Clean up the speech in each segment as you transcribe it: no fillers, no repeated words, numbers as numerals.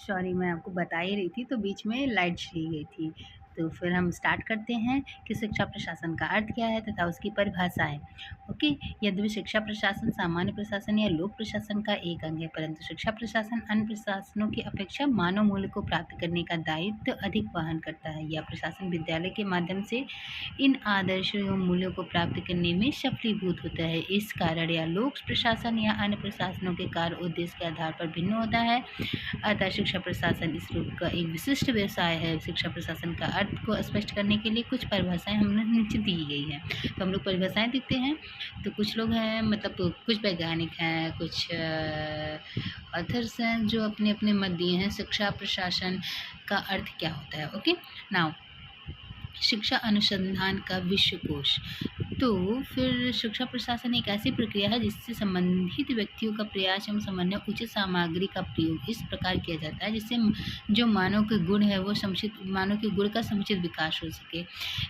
Sorry, मैं आपको बता ही रही थी तो बीच में लाइट चली गई थी। तो फिर हम स्टार्ट करते हैं कि शिक्षा प्रशासन का अर्थ क्या है तथा उसकी परिभाषाएँ। ओके, यद्यपि शिक्षा प्रशासन सामान्य प्रशासन या लोक प्रशासन का एक अंग है, परंतु शिक्षा प्रशासन अन्य प्रशासनों की अपेक्षा मानव मूल्य को प्राप्त करने का दायित्व अधिक वहन करता है। यह प्रशासन विद्यालय के माध्यम से इन आदर्शों एवं मूल्यों को प्राप्त करने में सफलीभूत होता है। इस कारण यह लोक प्रशासन या अन्य प्रशासनों के कार्य उद्देश्य के आधार पर भिन्न होता है। अतः शिक्षा प्रशासन इस रूप का एक विशिष्ट व्यवसाय है। शिक्षा प्रशासन का अर्थ को स्पष्ट करने के लिए कुछ परिभाषाएं हमने नीचे दी गई हैं, तो हम लोग परिभाषाएं देखते हैं। तो कुछ लोग हैं, मतलब कुछ वैज्ञानिक हैं, कुछ ऑथर्स हैं जो अपने अपने मत दिए हैं शिक्षा प्रशासन का अर्थ क्या होता है। ओके, नाउ शिक्षा अनुसंधान का विश्वकोश। तो फिर शिक्षा प्रशासन एक ऐसी प्रक्रिया है जिससे संबंधित व्यक्तियों का प्रयास एवं समन्वय उचित सामग्री का प्रयोग इस प्रकार किया जाता है जिससे जो मानव के गुण है वो मानव के गुण का समुचित विकास हो सके।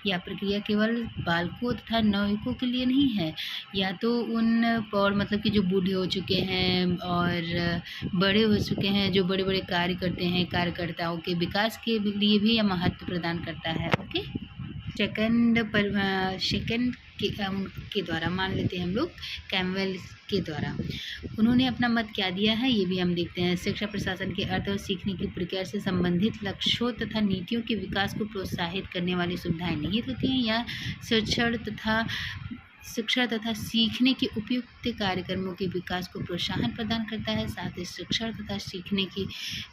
यह प्रक्रिया केवल बालकों तथा नवयुवकों के लिए नहीं है, या तो उन और मतलब कि जो बूढ़े हो चुके हैं और बड़े हो चुके हैं, जो बड़े बड़े कार्य करते हैं, कार्यकर्ताओं के विकास के लिए भी यह महत्व प्रदान करता है। ओके, सेकंड के द्वारा मान लेते हैं हम लोग, कैम्पबेल के द्वारा उन्होंने अपना मत क्या दिया है ये भी हम देखते हैं। शिक्षा प्रशासन के अर्थ और सीखने की प्रक्रिया से संबंधित लक्ष्यों तथा नीतियों के विकास को प्रोत्साहित करने वाली सुविधाएं निहित होती हैं या शिक्षण तथा सीखने के उपयुक्त कार्यक्रमों के विकास को प्रोत्साहन प्रदान करता है। साथ ही शिक्षण तथा सीखने की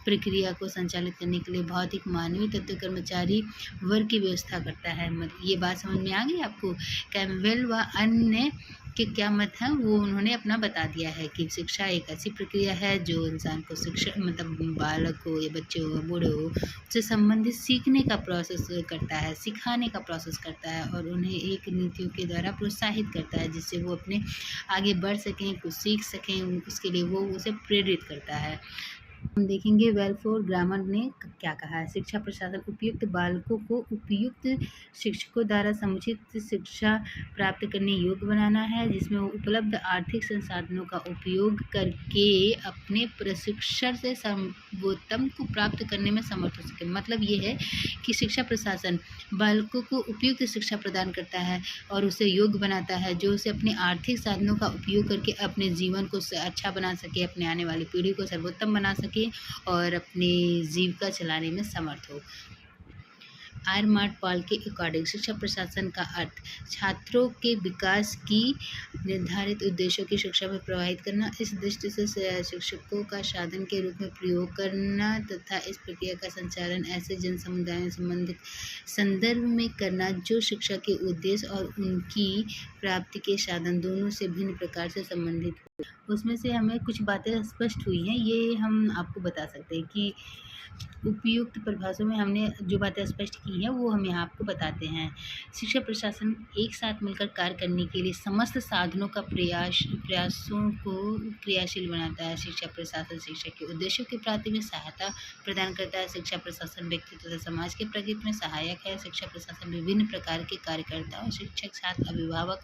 प्रक्रिया को संचालित करने के लिए भौतिक मानवीय तत्व कर्मचारी वर्ग की व्यवस्था करता है। ये बात समझ में आ गई आपको? कैम्पबेल व अन्य के क्या मत हैं वो उन्होंने अपना बता दिया है कि शिक्षा एक ऐसी प्रक्रिया है जो इंसान को शिक्षा मतलब बालक हो या बच्चे हो बूढ़े हो से संबंधित सीखने का प्रोसेस करता है, सिखाने का प्रोसेस करता है और उन्हें एक नीतियों के द्वारा प्रोत्साहित करता है जिससे वो अपने आगे बढ़ सकें, कुछ सीख सकें, उसके लिए वो उसे प्रेरित करता है। हम देखेंगे वेलफेयर ग्रामर ने क्या कहा है। शिक्षा प्रशासन उपयुक्त बालकों को उपयुक्त शिक्षकों द्वारा समुचित शिक्षा प्राप्त करने योग्य बनाना है जिसमें वो उपलब्ध आर्थिक संसाधनों का उपयोग करके अपने प्रशिक्षण से सर्वोत्तम को प्राप्त करने में समर्थ हो सके। मतलब ये है कि शिक्षा प्रशासन बालकों को उपयुक्त शिक्षा प्रदान करता है और उसे योग्य बनाता है जो उसे अपने आर्थिक साधनों का उपयोग करके अपने जीवन को अच्छा बना सके, अपने आने वाली पीढ़ी को सर्वोत्तम बना सके और अपनी जीविका चलाने में समर्थ हो। आर्मार्ट पॉल के अकॉर्डिंग शिक्षा प्रशासन का अर्थ छात्रों के विकास की निर्धारित उद्देश्यों की शिक्षा में प्रवाहित करना, इस दृष्टि से शिक्षकों का साधन के रूप में प्रयोग करना तथा इस प्रक्रिया का संचालन ऐसे जन समुदायों संबंधित संदर्भ में करना जो शिक्षा के उद्देश्य और उनकी प्राप्ति के साधन दोनों से भिन्न प्रकार से संबंधित हो। उसमें से हमें कुछ बातें स्पष्ट हुई हैं, ये हम आपको बता सकते हैं कि उपयुक्त परिभाषाओं में हमने जो बातें स्पष्ट की हैं वो हम यहाँ आपको बताते हैं। शिक्षा प्रशासन एक साथ मिलकर कार्य करने के लिए समस्त साधनों का प्रयासों को क्रियाशील बनाता है। शिक्षा प्रशासन शिक्षा के उद्देश्यों की प्राप्ति में सहायता प्रदान करता है। शिक्षा प्रशासन व्यक्ति तथा समाज के प्रगति में सहायक है। शिक्षा प्रशासन विभिन्न प्रकार के कार्यकर्ताओं, शिक्षक, छात्र, अभिभावक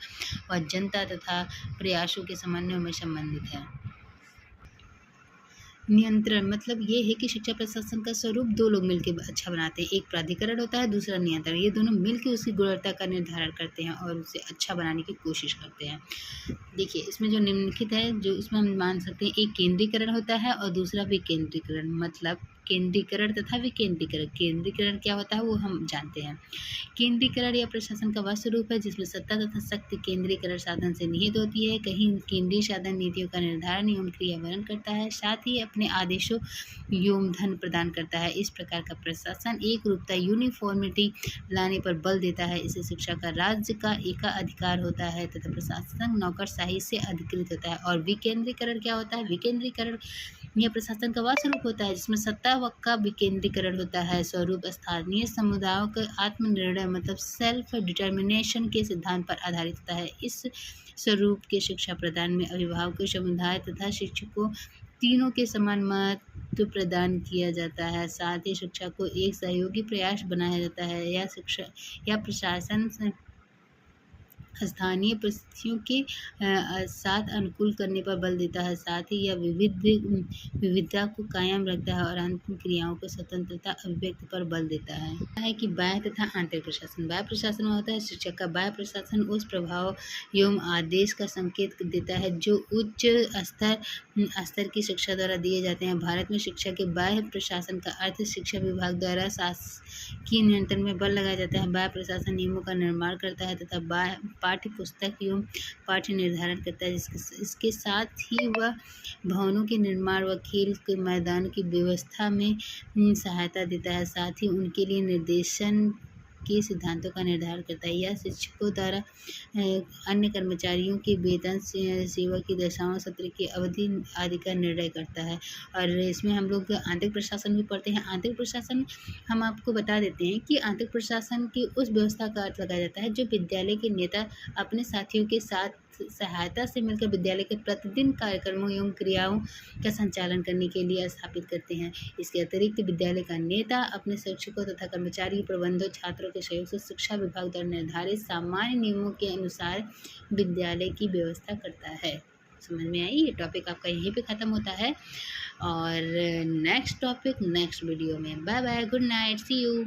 व जनता तथा प्रयासों के समन्वय में संबंधित है। नियंत्रण मतलब ये है कि शिक्षा प्रशासन का स्वरूप दो लोग मिलकर अच्छा बनाते हैं। एक प्राधिकरण होता है, दूसरा नियंत्रण। ये दोनों मिलकर उसकी गुणवत्ता का निर्धारण करते हैं और उसे अच्छा बनाने की कोशिश करते हैं। देखिए इसमें जो निम्नलिखित है जो इसमें हम मान सकते हैं, एक केंद्रीकरण होता है और दूसरा विकेंद्रीकरण। मतलब केंद्रीकरण तथा विकेंद्रीकरण। केंद्रीकरण क्या होता है वो हम जानते हैं। केंद्रीकरण या प्रशासन का वह स्वरूप है जिसमें सत्ता तथा शक्ति केंद्रीकरण साधन से निहित होती है। कहीं केंद्रीय साधन नीतियों का निर्धारण एवं क्रियान्वयन करता है, साथ ही अपने आदेशों एवं धन प्रदान करता है। इस प्रकार का प्रशासन एक रूपता यूनिफॉर्मिटी लाने पर बल देता है। इसे शिक्षा का राज्य का एकाधिकार होता है तथा प्रशासन नौकरशाही से अधिकृत होता है। और विकेंद्रीकरण क्या होता है? विकेंद्रीकरण यह प्रशासन का वह स्वरूप होता है जिसमें सत्ता का विकेंद्रीकरण होता है। स्वरूप स्थानीय समुदायों के आत्मनिर्णय मतलब सेल्फ डिटर्मिनेशन के सिद्धांत पर आधारित होता है। इस स्वरूप के शिक्षा प्रदान में अभिभावकों, समुदाय तथा शिक्षकों तीनों के समान महत्व प्रदान किया जाता है। साथ ही शिक्षा को एक सहयोगी प्रयास बनाया जाता है। यह प्रशासन स्थानीय परिस्थितियों के साथ अनुकूल करने पर बल देता है। साथ ही यह विविधता को कायम रखता है और अंतिम क्रियाओं को स्वतंत्रता अभिव्यक्ति पर बल देता है कि बाह्य तथा आंतरिक प्रशासन। बाह्य प्रशासन में होता है शिक्षक का बाह्य प्रशासन उस प्रभाव एवं आदेश का संकेत देता है जो उच्च स्तर की शिक्षा द्वारा दिए जाते हैं। भारत में शिक्षा के बाह्य प्रशासन का अर्थ शिक्षा विभाग द्वारा शासकीय नियंत्रण में बल लगाया जाता है। बाह्य प्रशासन नियमों का निर्माण करता है तथा पाठ्य पुस्तक एवं पाठ्य निर्धारण करता है। इसके साथ ही वह भवनों के निर्माण व खेल के मैदान की व्यवस्था में सहायता देता है। साथ ही उनके लिए निर्देशन के सिद्धांतों का निर्धारण करता है। यह शिक्षकों द्वारा अन्य कर्मचारियों के वेतन, सेवा की दशाओं, सत्र की अवधि आदि का निर्णय करता है। और इसमें हम लोग आंतरिक प्रशासन भी पढ़ते हैं। आंतरिक प्रशासन हम आपको बता देते हैं कि आंतरिक प्रशासन की उस व्यवस्था का अर्थ लगाया जाता है जो विद्यालय के नेता अपने साथियों के साथ सहायता से मिलकर विद्यालय के प्रतिदिन कार्यक्रमों एवं क्रियाओं का संचालन करने के लिए स्थापित करते हैं। इसके अतिरिक्त विद्यालय का नेता अपने शिक्षकों तथा कर्मचारी, प्रबंधकों, छात्रों के सहयोग से शिक्षा विभाग द्वारा निर्धारित सामान्य नियमों के अनुसार विद्यालय की व्यवस्था करता है। समझ में आई? ये टॉपिक आपका यहीं पे ख़त्म होता है और नेक्स्ट टॉपिक नेक्स्ट वीडियो में। Bye bye, good night, see you.